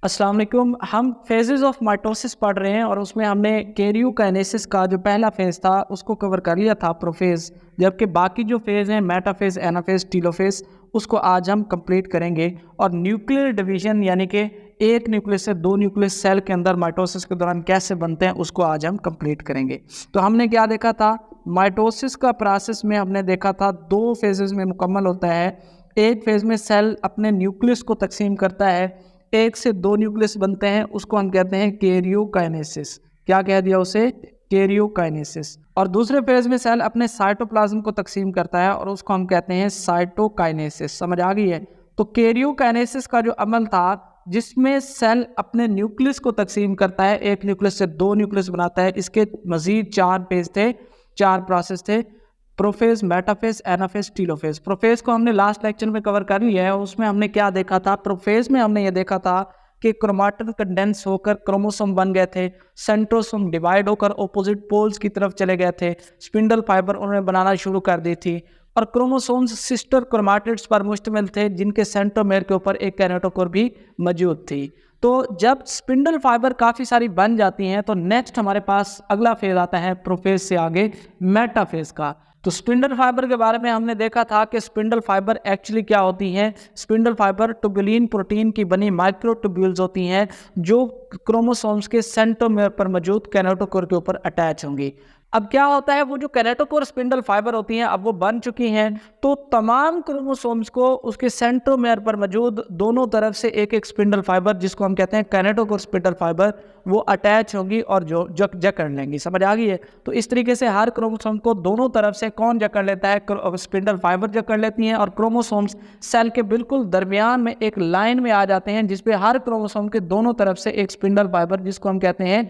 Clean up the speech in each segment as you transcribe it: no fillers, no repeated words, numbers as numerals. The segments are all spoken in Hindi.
अस्सलाम वालेकुम। हम फेजेस ऑफ माइटोसिस पढ़ रहे हैं और उसमें हमने कैरियोकाइनेसिस का जो पहला फेज था उसको कवर कर लिया था, प्रोफेज। जबकि बाकी जो फेज हैं मेटाफेज, एनाफेज, टीलोफेज, उसको आज हम कंप्लीट करेंगे। और न्यूक्लियर डिवीजन यानी कि एक न्यूक्लियस से दो न्यूक्लियस सेल के अंदर माइटोसिस के दौरान कैसे बनते हैं उसको आज हम कंप्लीट करेंगे। तो हमने क्या देखा था, माइटोसिस का प्रोसेस में हमने देखा था दो फेजेस में मुकम्मल होता है। एक फेज में सेल अपने न्यूक्लियस को तकसीम करता है, एक से दो न्यूक्लियस बनते हैं, उसको हम कहते हैं कैरियोकाइनेसिस। क्या कह दिया उसे? कैरियोकाइनेसिस। और दूसरे फेज में सेल अपने साइटोप्लाज्म को तकसीम करता है और उसको हम कहते हैं साइटोकाइनेसिस। समझ आ गई है? तो कैरियोकाइनेसिस का जो अमल था जिसमें सेल अपने न्यूक्लियस को तकसीम करता है, एक न्यूक्लियस से दो न्यूक्लियस बनाता है, इसके मजीद चार फेज थे, चार प्रोसेस थे: prophase, metaphase, anaphase, telophase. Prophase को हमने लास्ट लेक्चर में कवर कर लिया है। उसमें हमने क्या देखा था? प्रोफेज में हमने ये देखा था कि क्रोमाटिन कंडेंस होकर क्रोमोसोम बन गए थे, सेंट्रोसोम डिवाइड होकर ऑपोजिट पोल्स की तरफ चले गए थे, स्पिंडल फाइबर उन्होंने बनाना शुरू कर दी थी, और क्रोमोसोम्स सिस्टर क्रोमाटिड्स पर मुश्तमिल थे जिनके सेंट्रोमेयर के ऊपर एक कैनेटोकोर भी मौजूद थी। तो जब स्पिंडल फाइबर काफ़ी सारी बन जाती हैं तो नेक्स्ट हमारे पास अगला फेज आता है प्रोफेज से आगे, मेटाफेज का। तो स्पिंडल फाइबर के बारे में हमने देखा था कि स्पिंडल फाइबर एक्चुअली क्या होती हैं। स्पिंडल फाइबर ट्यूबुलिन प्रोटीन की बनी माइक्रोट्यूब्यूल्स होती हैं जो क्रोमोसोम्स के सेंट्रोमेयर पर मौजूद कैनेटोकोर के ऊपर अटैच होंगी। अब क्या होता है, वो जो कैनेटोकोर स्पिंडल फाइबर होती हैं अब वो बन चुकी हैं, तो तमाम क्रोमोसोम्स को उसके सेंट्रोमेयर पर मौजूद दोनों तरफ से एक एक स्पिंडल फाइबर, जिसको हम कहते हैं कैनेटोकोर स्पिंडल फाइबर, वो अटैच होंगी और जो जकड़ लेंगी। समझ आ गई है? तो इस तरीके से हर क्रोमोसोम को दोनों तरफ से कौन जकड़ लेता है? स्पिंडल फाइबर जकड़ लेती हैं, और क्रोमोसोम्स सेल के बिल्कुल दरमियान में एक लाइन में आ जाते हैं जिसपे हर क्रोमोसोम के दोनों तरफ से एक स्पिंडल फाइबर, जिसको हम कहते हैं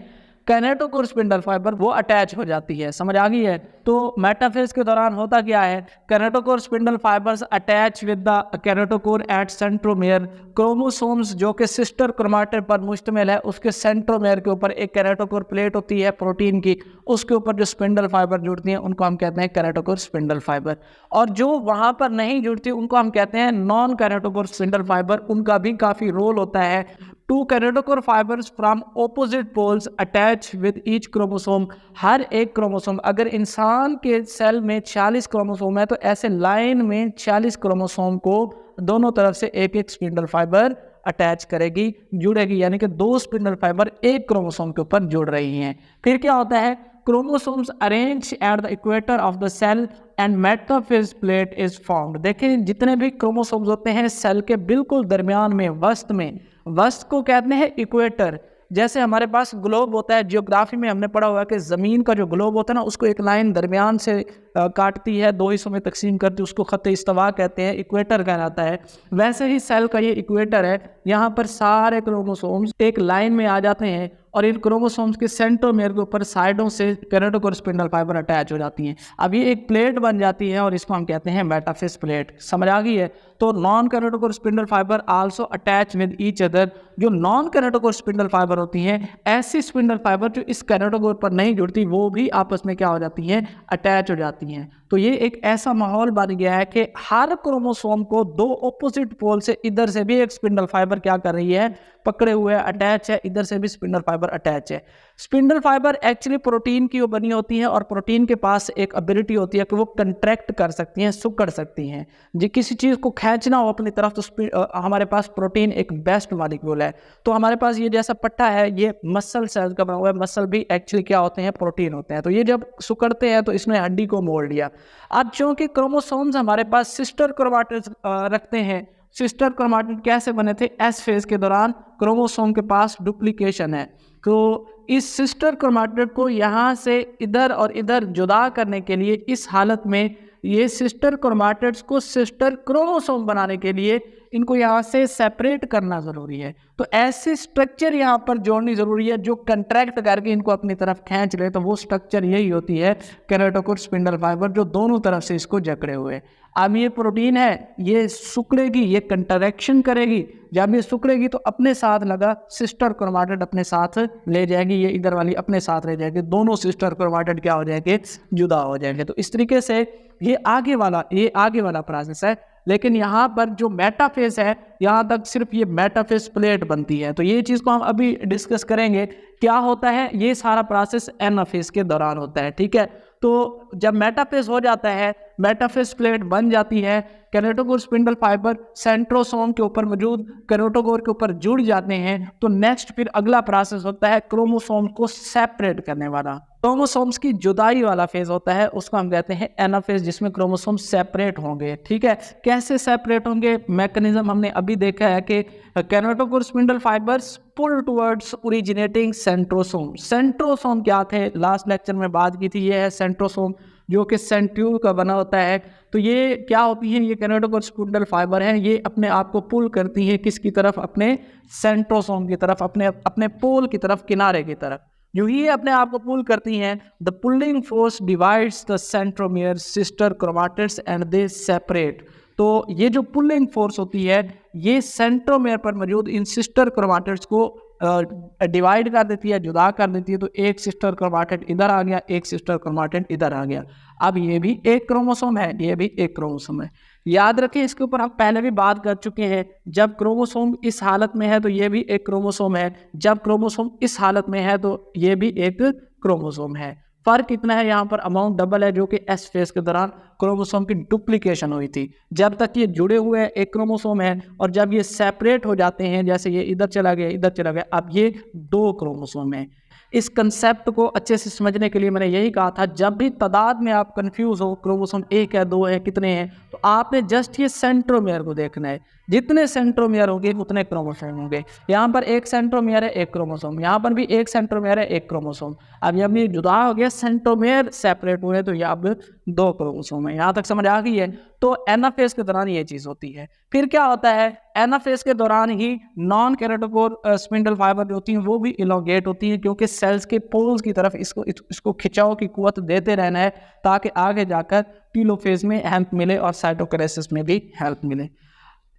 कैनेटोकोर स्पिंडल फाइबर, वो अटैच हो जाती है। समझ आ गई है? तो मेटाफेज के दौरान होता क्या है, kinetochore spindle fibres attach with the kinetochore at centromere. Chromosomes जो कि सिस्टर क्रोमाटिड पर मुश्तमिल है, उसके सेंट्रोमेयर के ऊपर एक कैनेटोकोर प्लेट होती है प्रोटीन की, उसके ऊपर जो स्पिंडल फाइबर जुड़ती हैं उनको हम कहते हैं कैनेटोकोर स्पिंडल फाइबर। और जो वहाँ पर नहीं जुड़ती उनको हम कहते हैं नॉन कैनेटोकोर स्पिंडल फाइबर। उनका भी काफ़ी रोल होता है। Two kinetochore fibres from opposite poles attach with each chromosome. हर एक क्रोमोसोम, अगर इंसान के सेल में 46 क्रोमोसोम है तो ऐसे लाइन में 46 क्रोमोसोम को दोनों तरफ से एक एक स्पिंडल फाइबर अटैच करेगी, जुड़ेगी, यानी कि दो स्पिंडल फाइबर एक क्रोमोसोम के ऊपर जुड़ रही हैं। फिर क्या होता है, chromosomes arrange at the equator of the cell and metaphase plate is formed. देखिए, जितने भी क्रोमोसोम्स होते हैं सेल के बिल्कुल दरमियान में, वस्त में, वस्त को कहते हैं इक्वेटर। जैसे हमारे पास ग्लोब होता है, जियोग्राफी में हमने पढ़ा हुआ है कि ज़मीन का जो ग्लोब होता है ना, उसको एक लाइन दरमियान से काटती है, दो हिस्सों में तकसीम करती है, उसको ख़त इस्तवा कहते हैं, इक्वेटर कहलाता है। वैसे ही सेल का ये इक्वेटर है, यहाँ पर सारे क्रोमोसोम्स एक लाइन में आ जाते हैं और इन क्रोमोसोम्स के सेंट्रोमेयर के ऊपर साइडों से कैनेटोकोर स्पिंडल फाइबर अटैच हो जाती हैं। अब ये एक प्लेट बन जाती है और इसको हम कहते हैं मेटाफेज प्लेट। समझ आ गई है? तो non kinetochore spindle fibre also attach with each other. जो नॉन कैनेटोकोर स्पिंडल फाइबर होती हैं, ऐसी स्पिंडल फाइबर जो इस कैनेटोकोर पर नहीं जुड़ती, वो भी आपस में क्या हो जाती हैं? अटैच हो जाती हैं। तो ये एक ऐसा माहौल बन गया है कि हर क्रोमोसोम को दो ऑपोजिट पोल से, इधर से भी एक स्पिंडल फाइबर क्या कर रही है? पकड़े हुए अटैच है, इधर से भी स्पिंडल फाइबर अटैच है। स्पिंडल फाइबर एक्चुअली प्रोटीन की बनी होती है और प्रोटीन के पास एक एबिलिटी होती है कि वो कंट्रैक्ट कर सकती हैं, सिकुड़ सकती हैं। जो किसी चीज़ को खींचना हो अपनी तरफ तो हमारे पास प्रोटीन एक बेस्ट मॉलिक्यूल है। तो हमारे पास ये जैसा पट्टा है, ये मसल सेल्स का बना हुआ है। मसल भी एक्चुअली क्या होते हैं? प्रोटीन होते हैं। तो ये जब सिकुड़ते हैं तो इसने हड्डी को मोड़ लिया। अब चूंकि क्रोमोसोम्स हमारे पास सिस्टर क्रोमाटिड्स रखते हैं, सिस्टर क्रोमाटिड कैसे बने थे? एस फेज के दौरान क्रोमोसोम के पास डुप्लीकेशन है, तो इस सिस्टर क्रोमाटिड को यहाँ से इधर और इधर जुदा करने के लिए, इस हालत में ये सिस्टर क्रोमाटिड्स को सिस्टर क्रोमोसोम बनाने के लिए इनको यहाँ से सेपरेट करना ज़रूरी है। तो ऐसे स्ट्रक्चर यहाँ पर जोड़नी ज़रूरी है जो कंट्रैक्ट करके इनको अपनी तरफ खींच ले। तो वो स्ट्रक्चर यही होती है कैनेटोकोर स्पिंडल फाइबर, जो दोनों तरफ से इसको जकड़े हुए। अब ये प्रोटीन है, ये सिकुड़ेगी, ये कंट्रैक्शन करेगी। जब ये सिकुड़ेगी तो अपने साथ लगा सिस्टर क्रोमाटिड अपने साथ ले जाएगी, ये इधर वाली अपने साथ ले जाएगी, दोनों सिस्टर क्रोमाटिड क्या हो जाएंगे? जुदा हो जाएंगे। तो इस तरीके से ये आगे वाला प्रोसेस है। लेकिन यहाँ पर जो मेटाफेज है, यहाँ तक सिर्फ ये मेटाफेज प्लेट बनती है। तो ये चीज़ को हम अभी डिस्कस करेंगे क्या होता है। ये सारा प्रोसेस एनाफेज के दौरान होता है, ठीक है। तो जब मेटाफेज हो जाता है, मेटाफेज प्लेट बन जाती है, कैनेटोकोर स्पिंडल फाइबर सेंट्रोसोम के ऊपर मौजूद कैनेटोकोर के ऊपर जुड़ जाते हैं, तो नेक्स्ट फिर अगला प्रोसेस होता है क्रोमोसोम को सेपरेट करने वाला। क्रोमोसोम्स की जुदाई वाला फेज होता है, उसको हम कहते हैं एनाफेज, जिसमें क्रोमोसोम सेपरेट होंगे, ठीक है। कैसे सेपरेट होंगे, मैकेनिज्म हमने अभी देखा है कि कैनेटोकोर स्पिंडल फाइबर्स पुल टुवर्ड्स ओरिजिनेटिंग सेंट्रोसोम। सेंट्रोसोम क्या थे, लास्ट लेक्चर में बात की थी, ये है सेंट्रोसोम जो कि सेंट्यूल का बना होता है। तो ये क्या होती हैं, ये कैनेटोकोर स्पिंडल फाइबर हैं, ये अपने आप को पुल करती हैं किसकी तरफ, अपने सेंट्रोसोम की तरफ, अपने पोल की तरफ, किनारे की तरफ। जो ही अपने आप को पुल करती हैं, the pulling force divides the centromere sister chromatids and they separate. तो ये जो पुलिंग फोर्स होती है, ये सेंट्रोमियर पर मौजूद इन सिस्टर क्रोमाटिड्स को डिवाइड कर देती है, जुदा कर देती है। तो एक सिस्टर क्रोमाटिड इधर आ गया, एक सिस्टर क्रोमाटिड इधर आ गया। अब ये भी एक क्रोमोसोम है, ये भी एक क्रोमोसोम है। याद रखें, इसके ऊपर हम पहले भी बात कर चुके हैं। जब क्रोमोसोम इस हालत में है तो ये भी एक क्रोमोसोम है, जब क्रोमोसोम इस हालत में है तो ये भी एक क्रोमोसोम है। फर्क कितना है, यहाँ पर अमाउंट डबल है, जो कि एस फेज के दौरान क्रोमोसोम की डुप्लीकेशन हुई थी। जब तक ये जुड़े हुए हैं एक क्रोमोसोम है, और जब ये सेपरेट हो जाते हैं, जैसे ये इधर चला गया, इधर चला गया, अब ये दो क्रोमोसोम है। इस कंसेप्ट को अच्छे से समझने के लिए मैंने यही कहा था, जब भी तादाद में आप कंफ्यूज हो, क्रोमोसोम एक है, दो है, कितने हैं, तो आपने जस्ट ये सेंट्रोमियर को देखना है। जितने सेंट्रोमियर होंगे उतने क्रोमोसोम होंगे। यहाँ पर एक सेंट्रोमियर है, एक क्रोमोसोम, यहाँ पर भी एक सेंट्रोमियर है, एक क्रोमोसोम। अब जब ये जुदा हो गया, सेंट्रोमियर सेपरेट हुए, तो ये अब दो क्रोमोसोम है। यहाँ तक समझ आ गई है। तो एनाफेज के दौरान ये चीज़ होती है। फिर क्या होता है, एनाफेज के दौरान ही नॉन कैनेटोकोर स्पिंडल फाइबर जो होती हैं वो भी इलोंगेट होती हैं, क्योंकि सेल्स के पोल्स की तरफ इसको खिंचाव की कुवत देते रहना है, ताकि आगे जाकर टीलोफेज में हेल्प मिले और साइटोकिनेसिस में भी हेल्प मिले।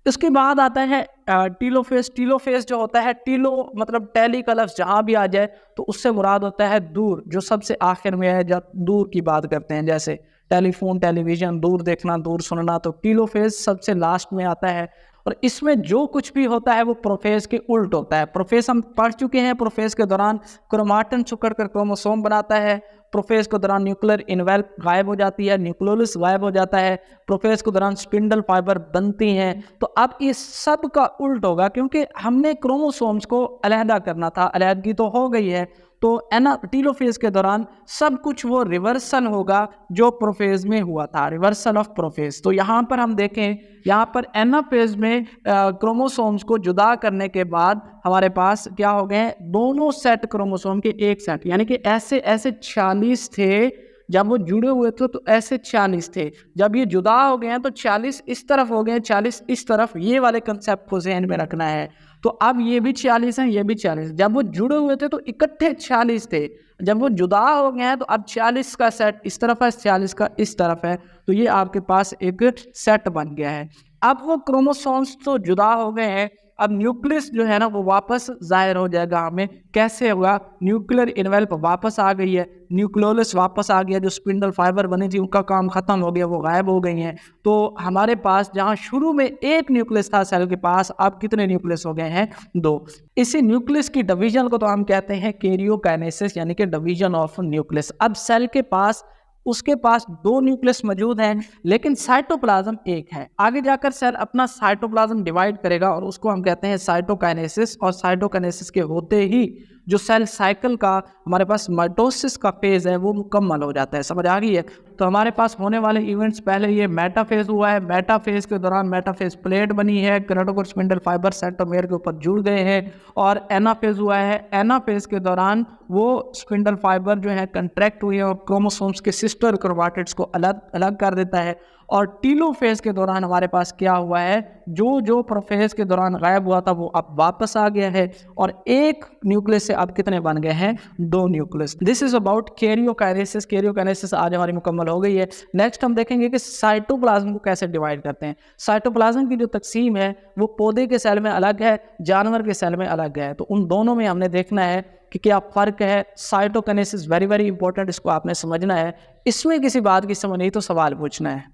इसके बाद आता है टीलोफेज। टीलोफेज जो होता है, टीलो मतलब टेली का लफ्ज़ जहाँ भी आ जाए तो उससे मुराद होता है दूर, जो सबसे आखिर में है। जब दूर की बात करते हैं, जैसे टेलीफोन, टेलीविज़न, दूर देखना, दूर सुनना, तो टीलोफेज सबसे लास्ट में आता है। और इसमें जो कुछ भी होता है वो प्रोफेज के उल्ट होता है। प्रोफेज हम पढ़ चुके हैं, प्रोफेज के दौरान क्रोमाटिन सिकुड़कर क्रोमोसोम बनाता है। प्रोफेज के दौरान न्यूक्लियर इनवेल्प गायब हो जाती है, न्यूक्लियोलस गायब हो जाता है। प्रोफेज के दौरान स्पिंडल फाइबर बनती हैं। तो अब इस सब का उल्ट होगा, क्योंकि हमने क्रोमोसोम्स को अलहदा करना था, अलहदगी तो हो गई है। तो टीलोफेज के दौरान सब कुछ वो रिवर्सल होगा जो प्रोफेज में हुआ था, रिवर्सल ऑफ प्रोफेज। तो यहाँ पर हम देखें, यहाँ पर एनाफेज में क्रोमोसोम्स को जुदा करने के बाद हमारे पास क्या हो गए, दोनों सेट क्रोमोसोम के एक सेट, यानी कि ऐसे 46 थे। जब वो जुड़े हुए थे तो ऐसे 46 थे। जब ये जुदा हो गए हैं तो 40 इस तरफ हो गए, 40 इस तरफ। ये वाले कंसेप्ट को ज़हन में रखना है। तो अब ये भी 46 हैं, ये भी 40। जब वो जुड़े हुए थे तो इकट्ठे 46 थे। जब वो जुदा हो गए हैं तो अब 40 का सेट इस तरफ है, 40 का इस तरफ है। तो ये आपके पास एक सेट बन गया है। अब वो क्रोमोसोम्स तो जुदा हो गए हैं, अब न्यूक्लियस जो है ना वो वापस जाहिर हो जाएगा हमें। कैसे होगा, न्यूक्लियर इनवेल्प वापस आ गई है, न्यूक्लियोलस वापस आ गया, जो स्पिंडल फाइबर बनी थी उनका काम खत्म हो गया, वो गायब हो गई हैं। तो हमारे पास जहाँ शुरू में एक न्यूक्लियस था सेल के पास, अब कितने न्यूक्लियस हो गए हैं, 2। इसी न्यूक्लियस की डिवीजन को तो हम कहते हैं कैरियोकाइनेसिस, यानी कि डिवीजन ऑफ न्यूक्लियस। अब सेल के पास उसके पास 2 न्यूक्लियस मौजूद हैं, लेकिन साइटोप्लाज्म एक है। आगे जाकर सेल अपना साइटोप्लाज्म डिवाइड करेगा और उसको हम कहते हैं साइटोकाइनेसिस। और साइटोकाइनेसिस के होते ही जो सेल साइकिल का हमारे पास माइटोसिस का फेज है वो मुकम्मल हो जाता है। समझ आ गई है। तो हमारे पास होने वाले इवेंट्स, पहले ये मेटाफेज हुआ है। मेटाफेज के दौरान मेटाफेज प्लेट बनी है, कैनेटोकोर स्पिंडल फाइबर सेंट्रोमियर के ऊपर जुड़ गए हैं। और एनाफेज हुआ है। एनाफेज के दौरान वो स्पिंडल फाइबर जो है कंट्रैक्ट हुए और क्रोमोसोम्स के सिस्टर क्रोमाटिड्स को अलग अलग कर देता है। और टीलोफेज के दौरान हमारे पास क्या हुआ है, जो प्रोफेज के दौरान गायब हुआ था वो अब वापस आ गया है। और एक न्यूक्लियस से अब कितने बन गए हैं, 2 nucleus. This is about karyokinesis. Karyokinesis आज हमारी मुकम्मल हो गई है। नेक्स्ट हम देखेंगे कि साइटोप्लाज्म को कैसे डिवाइड करते हैं। साइटोप्लाज्म की जो तकसीम है वो पौधे के सेल में अलग है, जानवर के सेल में अलग है। तो उन दोनों में हमने देखना है कि क्या फ़र्क है। साइटोकाइनेसिस वेरी वेरी इंपॉर्टेंट, इसको आपने समझना है। इसमें किसी बात की समझ नहीं तो सवाल पूछना है।